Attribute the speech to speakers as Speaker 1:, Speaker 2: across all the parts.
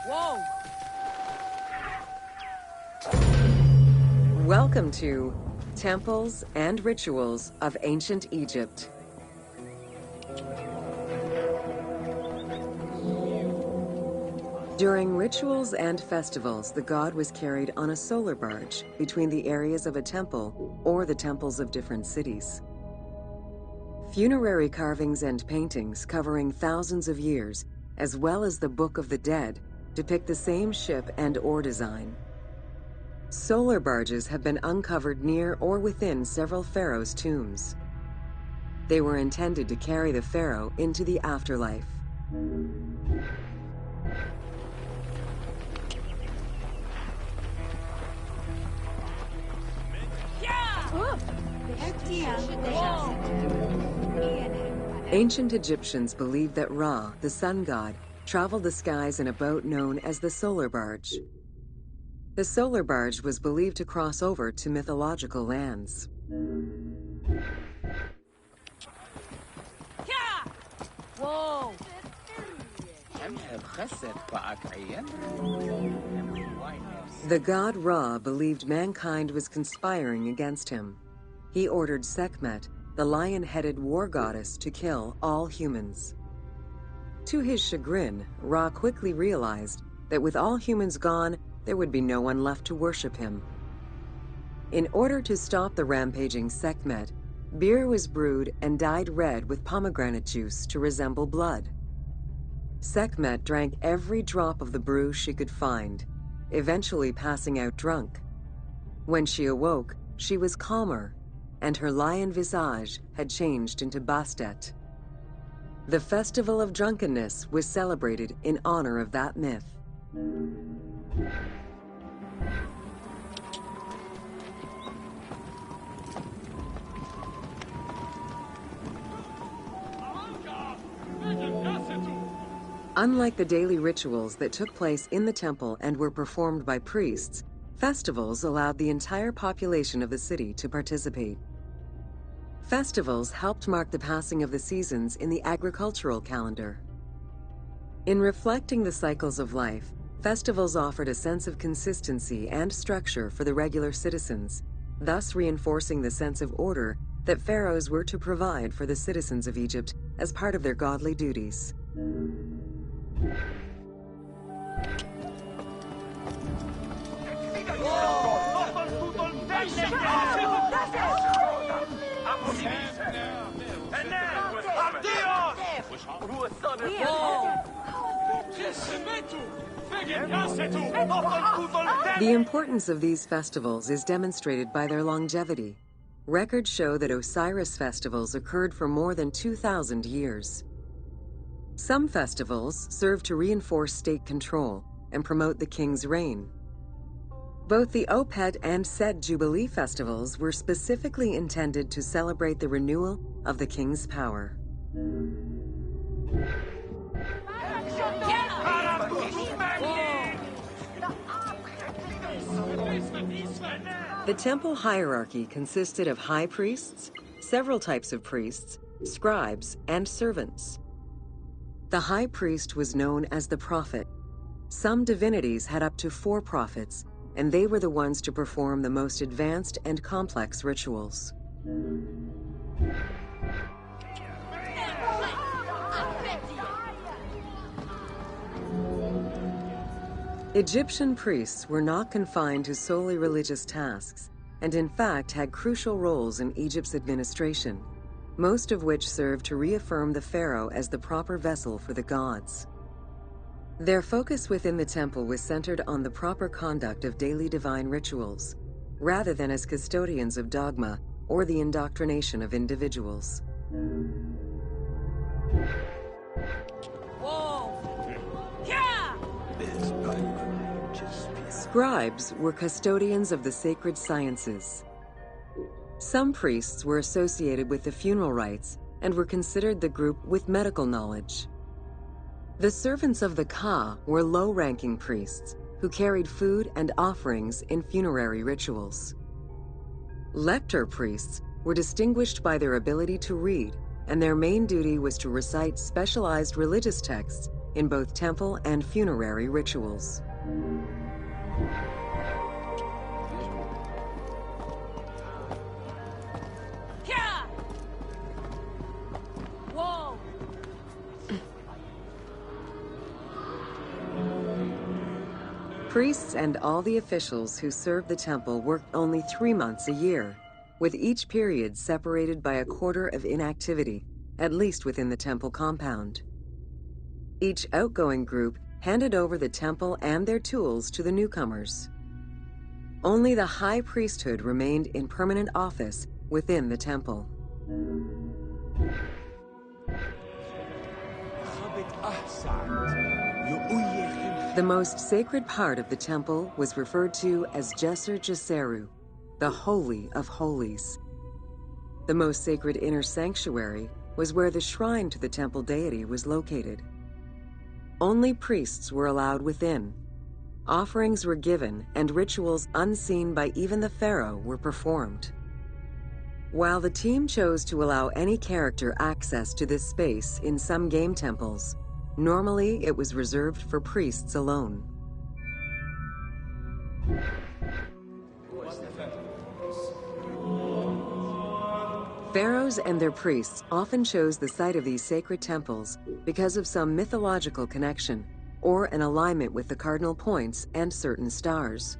Speaker 1: Whoa!
Speaker 2: Welcome to Temples and Rituals of Ancient Egypt. During rituals and festivals, the god was carried on a solar barge between the areas of a temple or the temples of different cities. Funerary carvings and paintings covering thousands of years, as well as the Book of the Dead, depict the same ship and oar design. Solar barges have been uncovered near or within several pharaohs' tombs. They were intended to carry the pharaoh into the afterlife. Ancient Egyptians believed that Ra, the sun god, traveled the skies in a boat known as the solar barge. The solar barge was believed to cross over to mythological lands.
Speaker 1: Whoa!
Speaker 2: The god Ra believed mankind was conspiring against him. He ordered Sekhmet, the lion-headed war goddess, to kill all humans. To his chagrin, Ra quickly realized that with all humans gone, there would be no one left to worship him. In order to stop the rampaging Sekhmet, beer was brewed and dyed red with pomegranate juice to resemble blood. Sekhmet drank every drop of the brew she could find, eventually passing out drunk. When she awoke, she was calmer, and her lion visage had changed into Bastet. The Festival of Drunkenness was celebrated in honor of that myth. Unlike the daily rituals that took place in the temple and were performed by priests, festivals allowed the entire population of the city to participate. Festivals helped mark the passing of the seasons in the agricultural calendar. In reflecting the cycles of life, festivals offered a sense of consistency and structure for the regular citizens, thus reinforcing the sense of order that pharaohs were to provide for the citizens of Egypt as part of their godly duties. The importance of these festivals is demonstrated by their longevity. Records show that Osiris festivals occurred for more than 2,000 years. Some festivals serve to reinforce state control and promote the king's reign. Both the Opet and Set Jubilee festivals were specifically intended to celebrate the renewal of the king's power. The temple hierarchy consisted of high priests, several types of priests, scribes, and servants. The high priest was known as the prophet. Some divinities had up to 4 prophets, and they were the ones to perform the most advanced and complex rituals. Egyptian priests were not confined to solely religious tasks, and in fact had crucial roles in Egypt's administration, most of which served to reaffirm the pharaoh as the proper vessel for the gods. Their focus within the temple was centered on the proper conduct of daily divine rituals, rather than as custodians of dogma or the indoctrination of individuals.
Speaker 1: Whoa! Yeah!
Speaker 2: Scribes were custodians of the sacred sciences. Some priests were associated with the funeral rites and were considered the group with medical knowledge. The servants of the Ka were low-ranking priests who carried food and offerings in funerary rituals. Lector priests were distinguished by their ability to read, and their main duty was to recite specialized religious texts in both temple and funerary rituals.
Speaker 1: Yeah! Whoa!
Speaker 2: Priests and all the officials who served the temple worked only 3 months a year, with each period separated by a quarter of inactivity, at least within the temple compound. Each outgoing group handed over the temple and their tools to the newcomers. Only the high priesthood remained in permanent office within the temple. The most sacred part of the temple was referred to as Jeser Jeseru, the Holy of Holies. The most sacred inner sanctuary was where the shrine to the temple deity was located. Only priests were allowed within. Offerings were given and rituals unseen by even the pharaoh were performed. While the team chose to allow any character access to this space in some game temples, normally it was reserved for priests alone. Pharaohs and their priests often chose the site of these sacred temples because of some mythological connection or an alignment with the cardinal points and certain stars.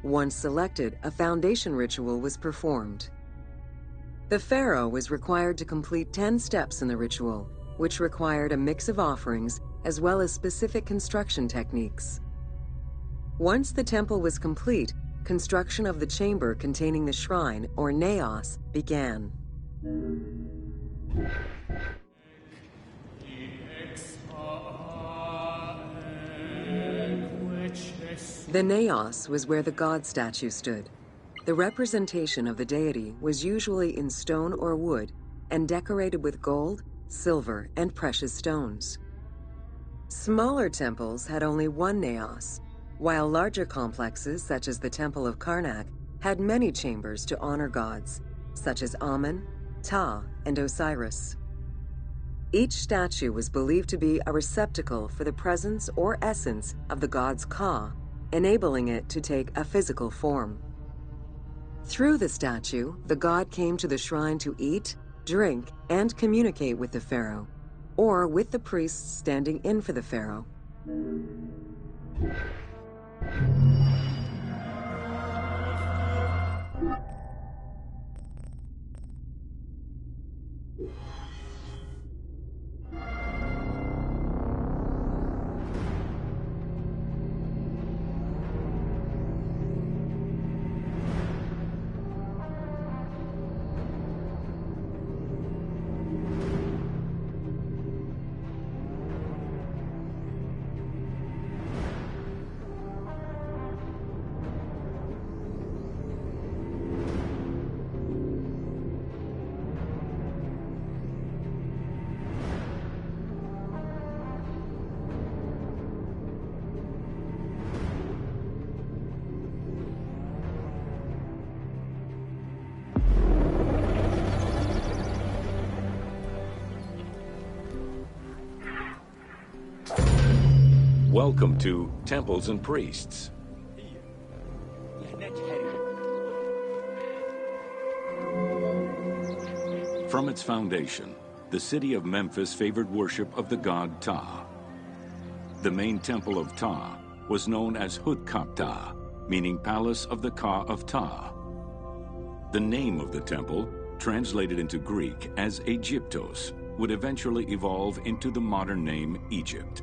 Speaker 2: Once selected, a foundation ritual was performed. The pharaoh was required to complete 10 steps in the ritual, which required a mix of offerings as well as specific construction techniques. Once the temple was complete, construction of the chamber containing the shrine, or naos, began. The naos was where the god statue stood. The representation of the deity was usually in stone or wood and decorated with gold, silver, and precious stones. Smaller temples had only one naos, while larger complexes, such as the Temple of Karnak, had many chambers to honor gods, such as Amun, Ptah, and Osiris. Each statue was believed to be a receptacle for the presence or essence of the god's Ka, enabling it to take a physical form. Through the statue, the god came to the shrine to eat, drink, and communicate with the pharaoh, or with the priests standing in for the pharaoh.
Speaker 3: Welcome to Temples and Priests. From its foundation, the city of Memphis favored worship of the god Ptah. The main temple of Ptah was known as Hutkaptah, meaning Palace of the Ka of Ptah. The name of the temple, translated into Greek as Aegyptos, would eventually evolve into the modern name Egypt.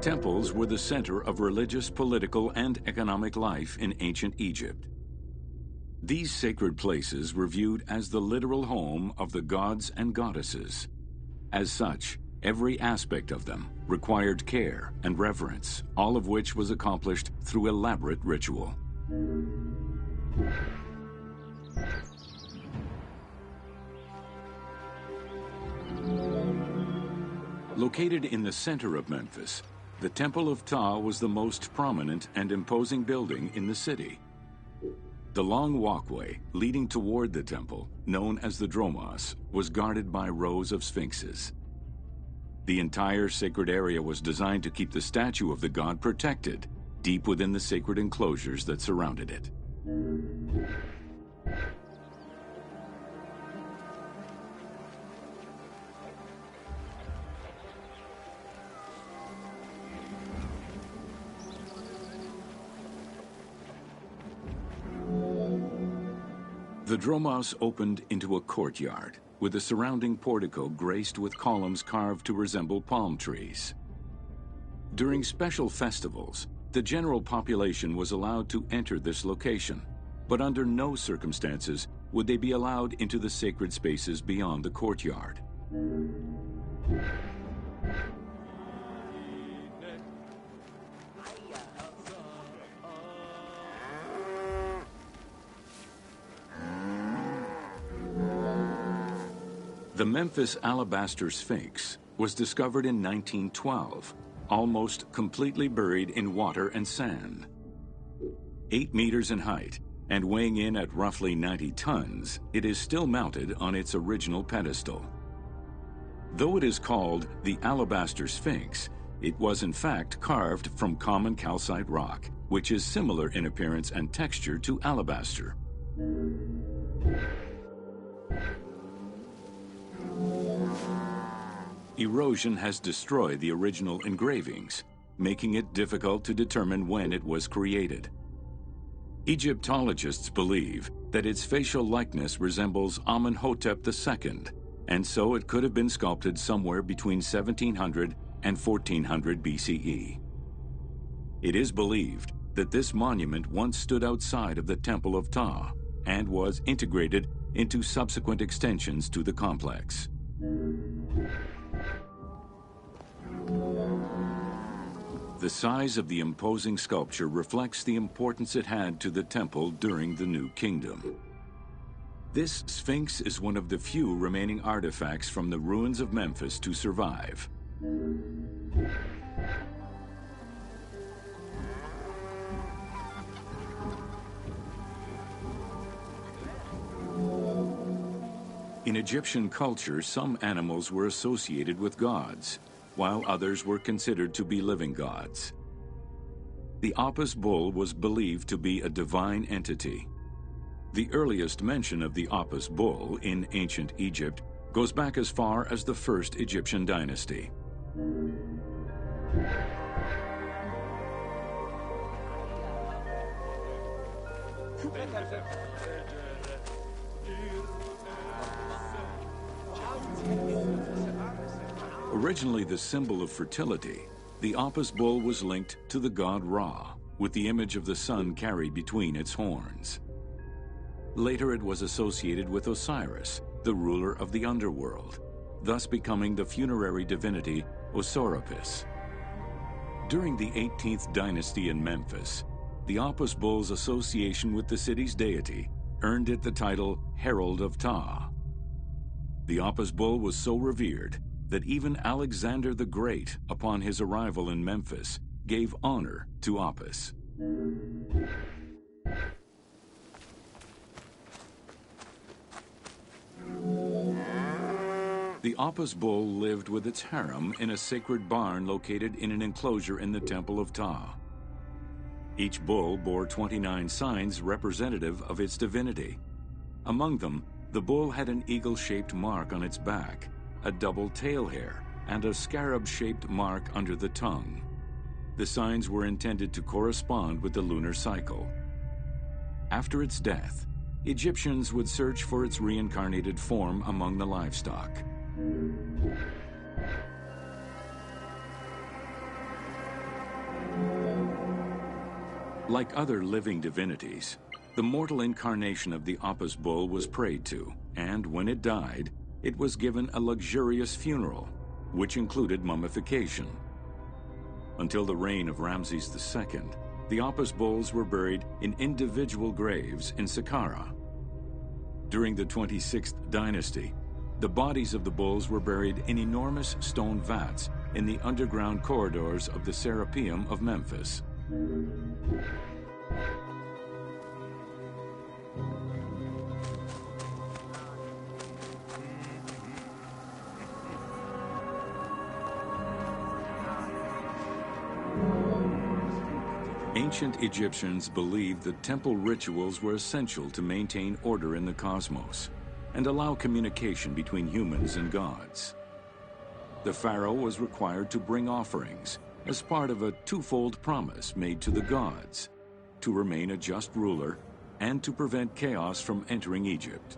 Speaker 3: Temples were the center of religious, political, and economic life in ancient Egypt. These sacred places were viewed as the literal home of the gods and goddesses. As such, every aspect of them required care and reverence, all of which was accomplished through elaborate ritual. Located in the center of Memphis, the Temple of Ptah was the most prominent and imposing building in the city. The long walkway leading toward the temple, known as the dromos, was guarded by rows of sphinxes. The entire sacred area was designed to keep the statue of the god protected, deep within the sacred enclosures that surrounded it. The dromos opened into a courtyard, with the surrounding portico graced with columns carved to resemble palm trees. During special festivals, the general population was allowed to enter this location, but under no circumstances would they be allowed into the sacred spaces beyond the courtyard. The Memphis Alabaster Sphinx was discovered in 1912, almost completely buried in water and sand. 8 meters in height and weighing in at roughly 90 tons, it is still mounted on its original pedestal. Though it is called the Alabaster Sphinx, it was in fact carved from common calcite rock, which is similar in appearance and texture to alabaster. Erosion has destroyed the original engravings, making it difficult to determine when it was created. Egyptologists believe that its facial likeness resembles Amenhotep II, and so it could have been sculpted somewhere between 1700 and 1400 BCE. It is believed that this monument once stood outside of the Temple of Ptah and was integrated into subsequent extensions to the complex. The size of the imposing sculpture reflects the importance it had to the temple during the New Kingdom. This Sphinx is one of the few remaining artifacts from the ruins of Memphis to survive. In Egyptian culture, some animals were associated with gods, while others were considered to be living gods. The Apis bull was believed to be a divine entity. The earliest mention of the Apis bull in ancient Egypt goes back as far as the first Egyptian dynasty. Originally the symbol of fertility, the Apis bull was linked to the god Ra, with the image of the sun carried between its horns. Later it was associated with Osiris, the ruler of the underworld, thus becoming the funerary divinity Osiropis. During the 18th dynasty in Memphis, the Apis bull's association with the city's deity earned it the title Herald of Ptah. The Apis bull was so revered that even Alexander the Great, upon his arrival in Memphis, gave honor to Apis. The Apis bull lived with its harem in a sacred barn located in an enclosure in the Temple of Ptah. Each bull bore 29 signs representative of its divinity. Among them, the bull had an eagle-shaped mark on its back, a double tail hair, and a scarab-shaped mark under the tongue. The signs were intended to correspond with the lunar cycle. After its death, Egyptians would search for its reincarnated form among the livestock. Like other living divinities, the mortal incarnation of the Apis bull was prayed to, and when it died, it was given a luxurious funeral, which included mummification. Until the reign of Ramses II, the Apis bulls were buried in individual graves in Saqqara. During the 26th dynasty, the bodies of the bulls were buried in enormous stone vats in the underground corridors of the Serapeum of Memphis. Ancient Egyptians believed that temple rituals were essential to maintain order in the cosmos and allow communication between humans and gods. The pharaoh was required to bring offerings as part of a twofold promise made to the gods, to remain a just ruler and to prevent chaos from entering Egypt.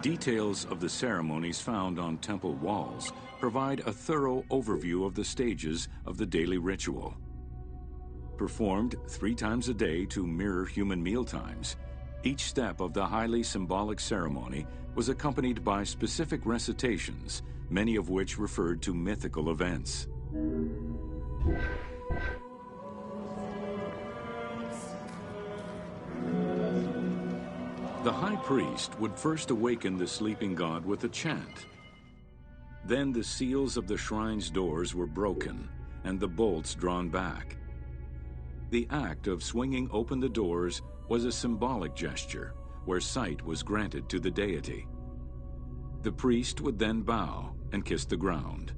Speaker 3: Details of the ceremonies found on temple walls provide a thorough overview of the stages of the daily ritual. Performed 3 times a day to mirror human mealtimes, each step of the highly symbolic ceremony was accompanied by specific recitations, many of which referred to mythical events. The high priest would first awaken the sleeping god with a chant. Then the seals of the shrine's doors were broken and the bolts drawn back. The act of swinging open the doors was a symbolic gesture where sight was granted to the deity. The priest would then bow and kiss the ground.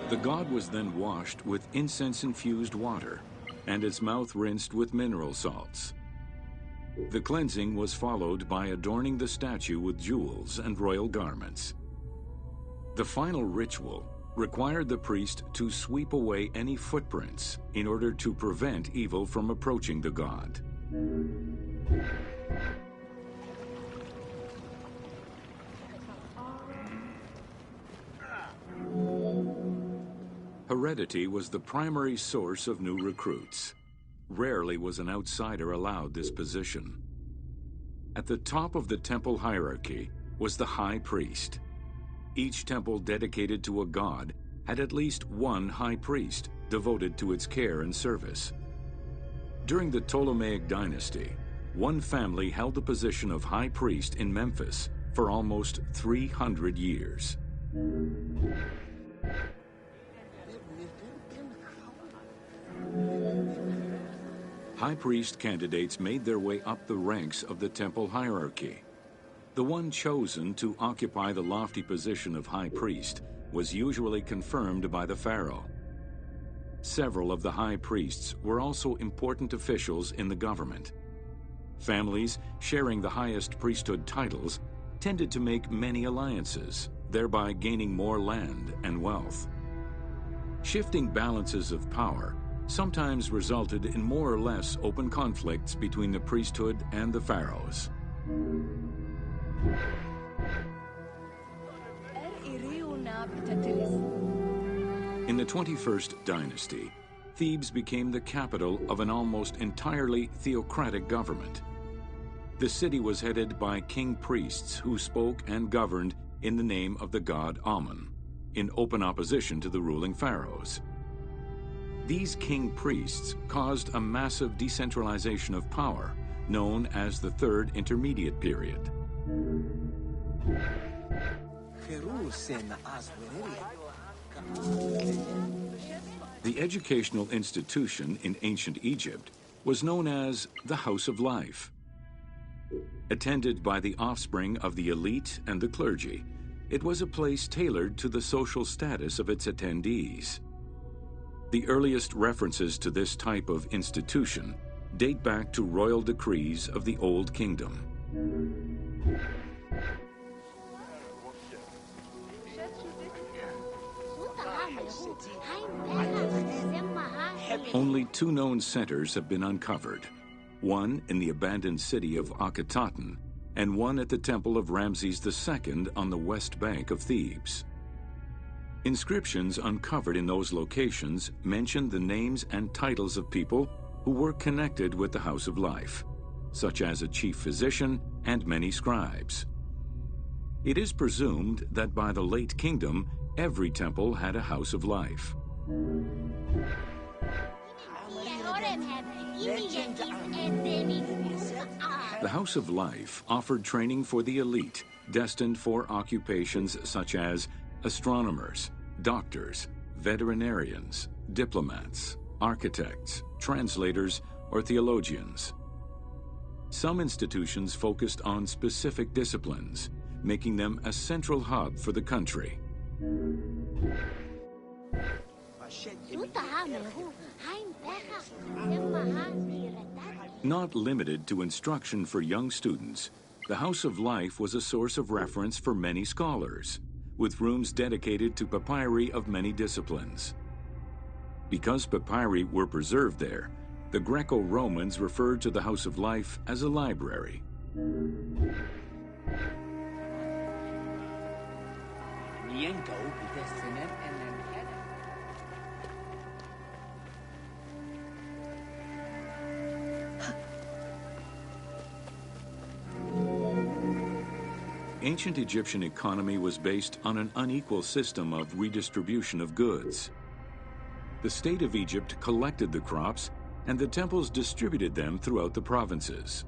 Speaker 3: The god was then washed with incense-infused water and its mouth rinsed with mineral salts. The cleansing was followed by adorning the statue with jewels and royal garments. The final ritual required the priest to sweep away any footprints in order to prevent evil from approaching the god. Heredity was the primary source of new recruits. Rarely was an outsider allowed this position. At the top of the temple hierarchy was the high priest. Each temple dedicated to a god had at least one high priest devoted to its care and service. During the Ptolemaic dynasty, one family held the position of high priest in Memphis for almost 300 years. High priest candidates made their way up the ranks of the temple hierarchy. The one chosen to occupy the lofty position of high priest was usually confirmed by the pharaoh. Several of the high priests were also important officials in the government. Families sharing the highest priesthood titles tended to make many alliances, thereby gaining more land and wealth. Shifting balances of power sometimes resulted in more or less open conflicts between the priesthood and the pharaohs. In the 21st dynasty, Thebes became the capital of an almost entirely theocratic government. The city was headed by king priests who spoke and governed in the name of the god Amun, in open opposition to the ruling pharaohs. These king priests caused a massive decentralization of power, known as the Third Intermediate Period. The educational institution in ancient Egypt was known as the House of Life. Attended by the offspring of the elite and the clergy, it was a place tailored to the social status of its attendees. The earliest references to this type of institution date back to royal decrees of the Old Kingdom. Only 2 known centers have been uncovered, one in the abandoned city of Akhetaten and one at the temple of Ramses II on the west bank of Thebes. Inscriptions uncovered in those locations mention the names and titles of people who were connected with the House of Life, such as a chief physician and many scribes. It is presumed that by the late kingdom, every temple had a House of Life. The House of Life offered training for the elite, destined for occupations such as astronomers, doctors, veterinarians, diplomats, architects, translators, or theologians. Some institutions focused on specific disciplines, making them a central hub for the country. Not limited to instruction for young students, the House of Life was a source of reference for many scholars, with rooms dedicated to papyri of many disciplines. Because papyri were preserved there, the Greco-Romans referred to the House of Life as a library. Ancient Egyptian economy was based on an unequal system of redistribution of goods. The state of Egypt collected the crops, and the temples distributed them throughout the provinces.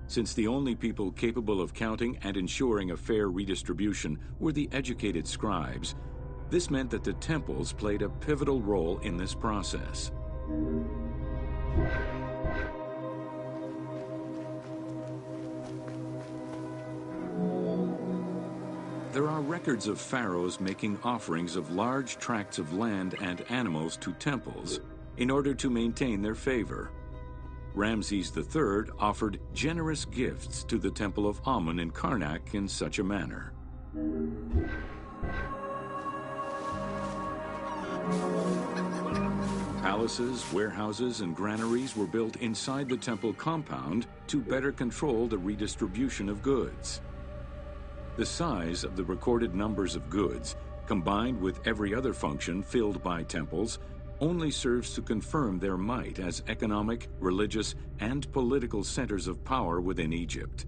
Speaker 3: Since the only people capable of counting and ensuring a fair redistribution were the educated scribes, this meant that the temples played a pivotal role in this process. There are records of pharaohs making offerings of large tracts of land and animals to temples in order to maintain their favor. Ramses III offered generous gifts to the temple of Amun in Karnak in such a manner. Palaces, warehouses, and granaries were built inside the temple compound to better control the redistribution of goods. The size of the recorded numbers of goods, combined with every other function filled by temples, only serves to confirm their might as economic, religious, and political centers of power within Egypt.